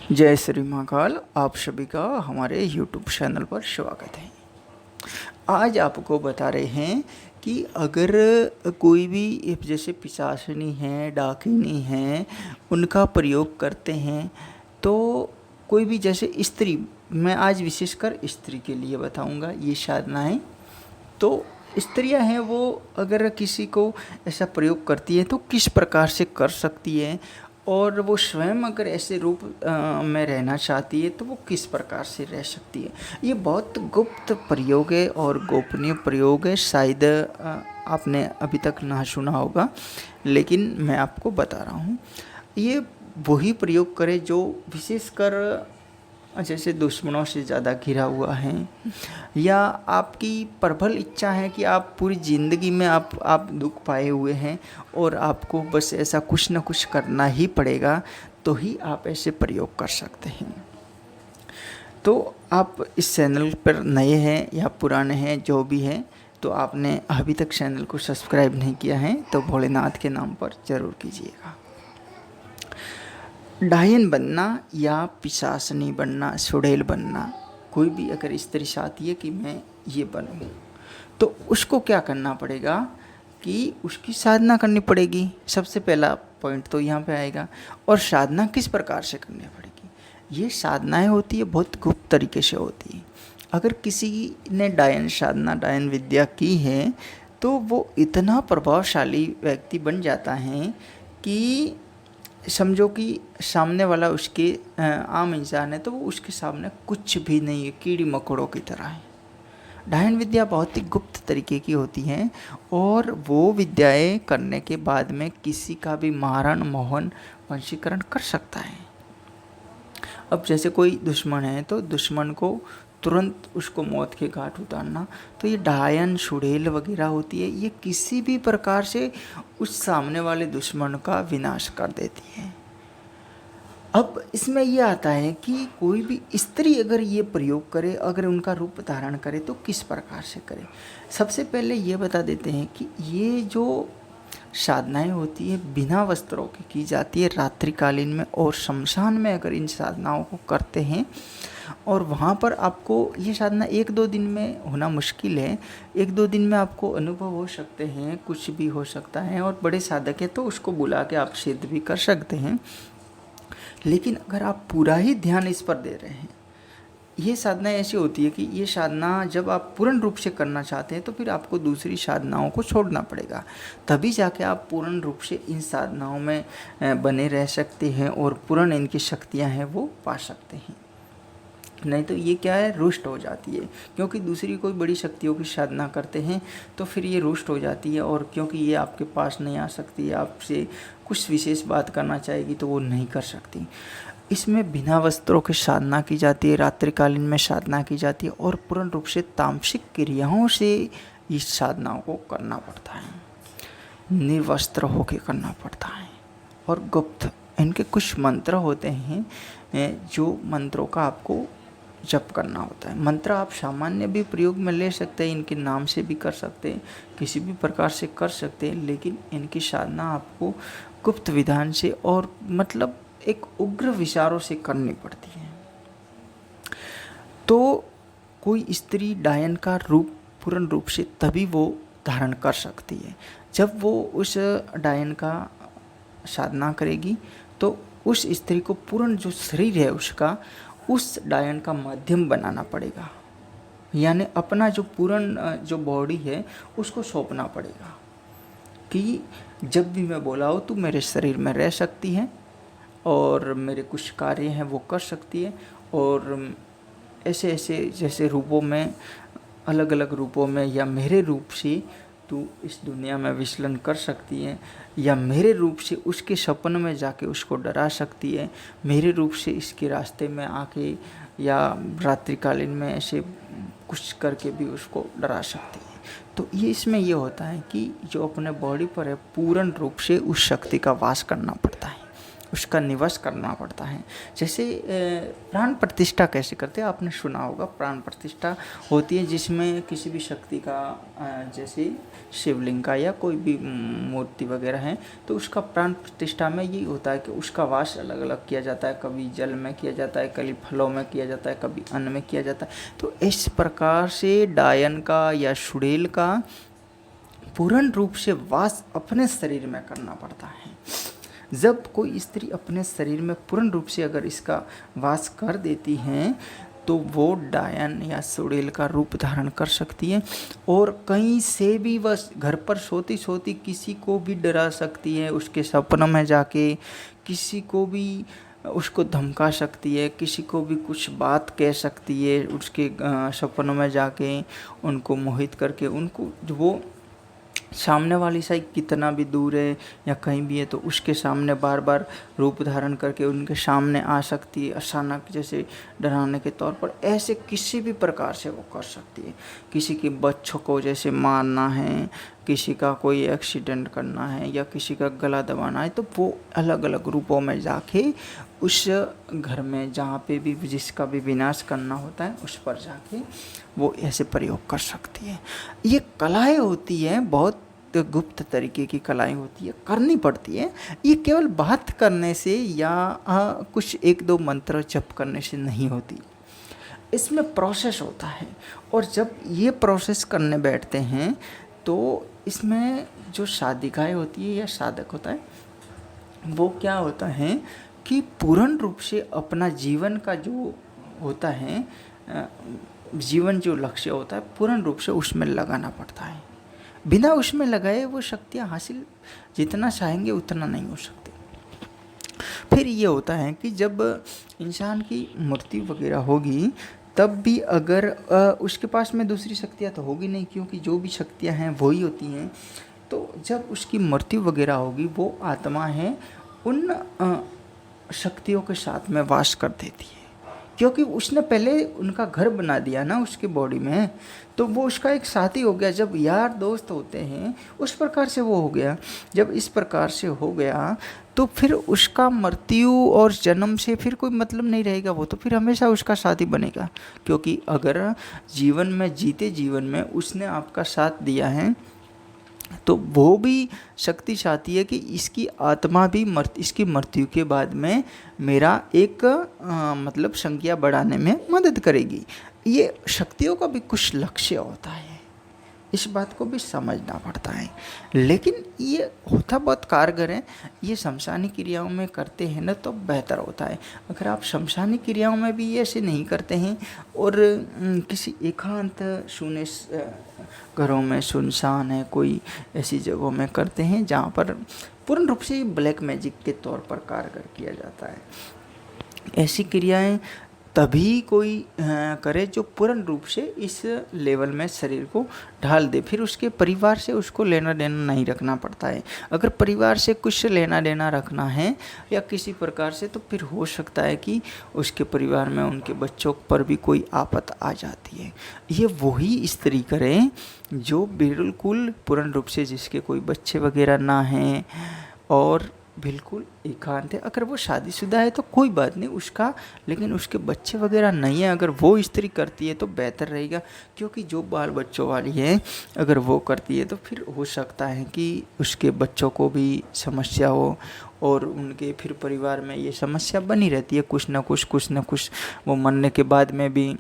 जय श्री महाकाल। आप सभी का हमारे YouTube चैनल पर स्वागत है। आज आपको बता रहे हैं कि अगर कोई भी जैसे पिशाचिनी हैं, डाकिनी हैं, उनका प्रयोग करते हैं तो कोई भी जैसे स्त्री, मैं आज विशेषकर स्त्री के लिए बताऊंगा ये साधनाएं। तो स्त्रियां हैं वो अगर किसी को ऐसा प्रयोग करती है तो किस प्रकार से कर सकती है, और वो स्वयं अगर ऐसे रूप में रहना चाहती है तो वो किस प्रकार से रह सकती है। ये बहुत गुप्त प्रयोग है और गोपनीय प्रयोग है। शायद आपने अभी तक ना सुना होगा, लेकिन मैं आपको बता रहा हूँ। ये वही प्रयोग करे जो विशेषकर जैसे दुश्मनों से ज़्यादा घिरा हुआ है, या आपकी प्रबल इच्छा है कि आप पूरी ज़िंदगी में आप दुख पाए हुए हैं और आपको बस ऐसा कुछ ना कुछ करना ही पड़ेगा, तो ही आप ऐसे प्रयोग कर सकते हैं। तो आप इस चैनल पर नए हैं या पुराने हैं, जो भी हैं, तो आपने अभी तक चैनल को सब्सक्राइब नहीं किया है तो भोलेनाथ के नाम पर ज़रूर कीजिएगा। डायन बनना या पिशाचनी बनना, चुड़ैल बनना, कोई भी अगर स्त्री चाहती है कि मैं ये बनूं, तो उसको क्या करना पड़ेगा कि उसकी साधना करनी पड़ेगी। सबसे पहला पॉइंट तो यहाँ पे आएगा। और साधना किस प्रकार से करनी पड़ेगी? ये साधनाएं होती है बहुत गुप्त तरीके से होती है। अगर किसी ने डायन साधना, डायन विद्या की है तो वो इतना प्रभावशाली व्यक्ति बन जाता है कि समझो कि सामने वाला उसके आम इंसान है तो वो उसके सामने कुछ भी नहीं है, कीड़ी मकोड़ों की तरह है। डायन विद्या बहुत ही गुप्त तरीके की होती हैं और वो विद्याएं करने के बाद में किसी का भी मारण, मोहन, वशीकरण कर सकता है। अब जैसे कोई दुश्मन है तो दुश्मन को तुरंत उसको मौत के घाट उतारना, तो ये डायन, चुड़ैल वगैरह होती है, ये किसी भी प्रकार से उस सामने वाले दुश्मन का विनाश कर देती है। अब इसमें ये आता है कि कोई भी स्त्री अगर ये प्रयोग करे, अगर उनका रूप धारण करे तो किस प्रकार से करे। सबसे पहले ये बता देते हैं कि ये जो साधनाएं होती है बिना वस्त्रों की की जाती है रात्रिकालीन में, और शमशान में अगर इन साधनाओं को करते हैं और वहाँ पर आपको ये साधना 1-2 दिन में होना मुश्किल है। 1-2 दिन में आपको अनुभव हो सकते हैं, कुछ भी हो सकता है, और बड़े साधक हैं तो उसको बुला के आप सिद्ध भी कर सकते हैं। लेकिन अगर आप पूरा ही ध्यान इस पर दे रहे हैं, ये साधना ऐसी होती है कि ये साधना जब आप पूर्ण रूप से करना चाहते हैं तो फिर आपको दूसरी साधनाओं को छोड़ना पड़ेगा, तभी जाके आप पूर्ण रूप से इन साधनाओं में बने रह सकते हैं और पूर्ण इनकी शक्तियां हैं वो पा सकते हैं। नहीं तो ये क्या है, रुष्ट हो जाती है, क्योंकि दूसरी कोई बड़ी शक्तियों की साधना करते हैं तो फिर ये रुष्ट हो जाती है, और क्योंकि ये आपके पास नहीं आ सकती, आपसे कुछ विशेष बात करना चाहेगी तो वो नहीं कर सकती। इसमें बिना वस्त्रों की साधना की जाती है, रात्रिकालीन में साधना की जाती है, और पूर्ण रूप से तामसिक क्रियाओं से इस साधनाओं को करना पड़ता है, निर्वस्त्र होकर करना पड़ता है। और गुप्त इनके कुछ मंत्र होते हैं, जो मंत्रों का आपको जप करना होता है। मंत्र आप सामान्य भी प्रयोग में ले सकते हैं, इनके नाम से भी कर सकते हैं, किसी भी प्रकार से कर सकते हैं, लेकिन इनकी साधना आपको गुप्त विधान से और मतलब एक उग्र विचारों से करनी पड़ती है। तो कोई स्त्री डायन का रूप पूर्ण रूप से तभी वो धारण कर सकती है जब वो उस डायन का साधना करेगी, तो उस स्त्री को पूर्ण जो शरीर है उसका उस डायन का माध्यम बनाना पड़ेगा, यानी अपना जो पूर्ण जो बॉडी है उसको सौंपना पड़ेगा कि जब भी मैं बोला हो तो मेरे शरीर में रह सकती है और मेरे कुछ कार्य हैं वो कर सकती है, और ऐसे ऐसे जैसे रूपों में, अलग अलग रूपों में, या मेरे रूप से तू इस दुनिया में विचलन कर सकती है, या मेरे रूप से उसके सपन में जाके उसको डरा सकती है, मेरे रूप से इसके रास्ते में आके या रात्रिकालीन में ऐसे कुछ करके भी उसको डरा सकती है। तो ये इसमें ये होता है कि जो अपने बॉडी पर है पूर्ण रूप से उस शक्ति का वास करना पड़ता है, उसका निवास करना पड़ता है। जैसे प्राण प्रतिष्ठा कैसे करते हैं, आपने सुना होगा। प्राण प्रतिष्ठा होती है जिसमें किसी भी शक्ति का जैसे शिवलिंग का या कोई भी मूर्ति वगैरह है, तो उसका प्राण प्रतिष्ठा में यही होता है कि उसका वास अलग अलग किया जाता है। कभी जल में किया जाता है, कभी फलों में किया जाता है, कभी अन्न में किया जाता है। तो इस प्रकार से डायन का या सुड़ेल का पूर्ण रूप से वास अपने शरीर में करना पड़ता है। जब कोई स्त्री अपने शरीर में पूर्ण रूप से अगर इसका वास कर देती है तो वो डायन या सुड़ेल का रूप धारण कर सकती है, और कहीं से भी वह घर पर सोती सोती किसी को भी डरा सकती है, उसके सपनों में जाके किसी को भी उसको धमका सकती है, किसी को भी कुछ बात कह सकती है, उसके सपनों में जाके उनको मोहित करके उनको जो वो सामने वाली साइड कितना भी दूर है या कहीं भी है तो उसके सामने बार बार रूप धारण करके उनके सामने आ सकती है, अचानक जैसे डराने के तौर पर। ऐसे किसी भी प्रकार से वो कर सकती है। किसी के बच्चों को जैसे मारना है, किसी का कोई एक्सीडेंट करना है या किसी का गला दबाना है, तो वो अलग अलग रूपों में जाके उस घर में जहाँ पे भी जिसका भी विनाश करना होता है उस पर जाके वो ऐसे प्रयोग कर सकती है। ये कलाएं होती हैं, बहुत गुप्त तरीके की कलाएं होती है, करनी पड़ती है। ये केवल बात करने से या कुछ एक दो मंत्र जप करने से नहीं होती, इसमें प्रोसेस होता है। और जब ये प्रोसेस करने बैठते हैं तो इसमें जो साधिकाएँ होती है या साधक होता है, वो क्या होता है कि पूर्ण रूप से अपना जीवन का जो होता है जीवन जो लक्ष्य होता है पूर्ण रूप से उसमें लगाना पड़ता है। बिना उसमें लगाए वो शक्तियाँ हासिल जितना चाहेंगे उतना नहीं हो सकती। फिर ये होता है कि जब इंसान की मृत्यु वगैरह होगी तब भी अगर उसके पास में दूसरी शक्तियाँ तो होगी नहीं, क्योंकि जो भी शक्तियाँ हैं वही होती हैं। तो जब उसकी मृत्यु वगैरह होगी वो आत्मा है उन शक्तियों के साथ में वास कर देती है, क्योंकि उसने पहले उनका घर बना दिया ना उसके बॉडी में, तो वो उसका एक साथी हो गया। जब यार दोस्त होते हैं उस प्रकार से वो हो गया। जब इस प्रकार से हो गया तो फिर उसका मृत्यु और जन्म से फिर कोई मतलब नहीं रहेगा, वो तो फिर हमेशा उसका साथी बनेगा। क्योंकि अगर जीवन में जीते जीवन में उसने आपका साथ दिया है तो वो भी शक्ति चाहती है कि इसकी आत्मा भी इसकी मृत्यु के बाद में मेरा एक मतलब संख्या बढ़ाने में मदद करेगी। ये शक्तियों का भी कुछ लक्ष्य होता है, इस बात को भी समझना पड़ता है। लेकिन ये होता बहुत कारगर है, ये शमशानी क्रियाओं में करते हैं ना तो बेहतर होता है। अगर आप शमशानी क्रियाओं में भी ऐसे नहीं करते हैं और किसी एकांत शून्य घरों में सुनसान है कोई ऐसी जगहों में करते हैं जहाँ पर पूर्ण रूप से ब्लैक मैजिक के तौर पर कारगर किया जाता है, ऐसी क्रियाएं तभी कोई करे जो पूर्ण रूप से इस लेवल में शरीर को ढाल दे। फिर उसके परिवार से उसको लेना देना नहीं रखना पड़ता है। अगर परिवार से कुछ लेना देना रखना है या किसी प्रकार से, तो फिर हो सकता है कि उसके परिवार में उनके बच्चों पर भी कोई आफत आ जाती है। ये वही स्त्री करे जो बिल्कुल पूर्ण रूप से जिसके कोई बच्चे वगैरह ना हैं और बिल्कुल एकांत है। अगर वो शादीशुदा है तो कोई बात नहीं उसका, लेकिन उसके बच्चे वगैरह नहीं है अगर वो स्त्री करती है तो बेहतर रहेगा। क्योंकि जो बाल बच्चों वाली है अगर वो करती है तो फिर हो सकता है कि उसके बच्चों को भी समस्या हो और उनके फिर परिवार में ये समस्या बनी रहती है, कुछ ना कुछ वो मरने के बाद में भी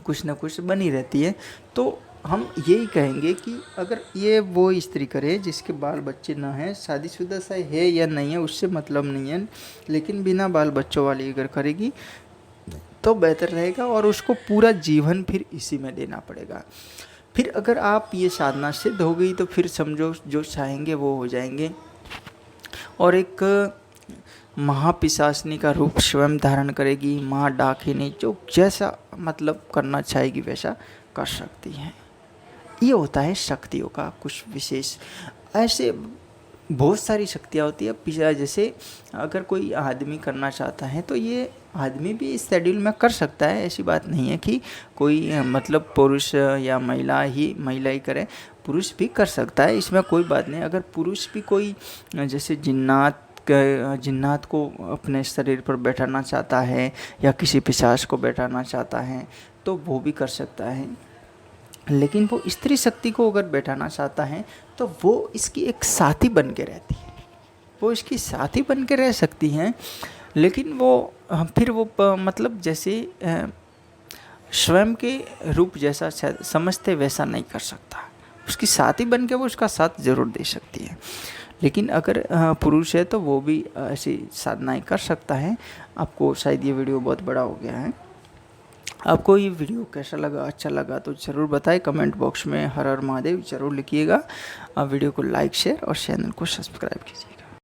कुछ ना कुछ बनी रहती है। तो हम यही कहेंगे कि अगर ये वो स्त्री करे जिसके बाल बच्चे ना हैं, शादीशुदा सा है या नहीं है उससे मतलब नहीं है, लेकिन बिना बाल बच्चों वाली अगर करेगी तो बेहतर रहेगा और उसको पूरा जीवन फिर इसी में देना पड़ेगा। फिर अगर आप ये साधना सिद्ध हो गई तो फिर समझो जो चाहेंगे वो हो जाएंगे और एक महापिशाचनी का रूप स्वयं धारण करेगी। महाडाकिनी जो जैसा मतलब करना चाहेगी वैसा कर सकती हैं। ये होता है शक्तियों का कुछ विशेष। ऐसे बहुत सारी शक्तियाँ होती है। पिछला जैसे अगर कोई आदमी करना चाहता है तो ये आदमी भी इस शेड्यूल में कर सकता है, ऐसी बात नहीं है कि कोई मतलब पुरुष या महिला ही करे, पुरुष भी कर सकता है, इसमें कोई बात नहीं। अगर पुरुष भी कोई जैसे जिन्नात जिन्नात को अपने शरीर पर बैठाना चाहता है या किसी पिशाच को बैठाना चाहता है तो वो भी कर सकता है। लेकिन वो स्त्री शक्ति को अगर बैठाना चाहता है तो वो इसकी एक साथी बन के रहती है, वो इसकी साथी बन के रह सकती हैं। लेकिन वो फिर वो मतलब जैसे स्वयं के रूप जैसा समझते वैसा नहीं कर सकता। उसकी साथी बन के वो उसका साथ जरूर दे सकती है। लेकिन अगर पुरुष है तो वो भी ऐसी साधनाएं कर सकता है। आपको शायद ये वीडियो बहुत बड़ा हो गया है। आपको ये वीडियो कैसा लगा, अच्छा लगा तो ज़रूर बताएं। कमेंट बॉक्स में हर हर महादेव ज़रूर लिखिएगा। वीडियो को लाइक शेयर और चैनल को सब्सक्राइब कीजिएगा।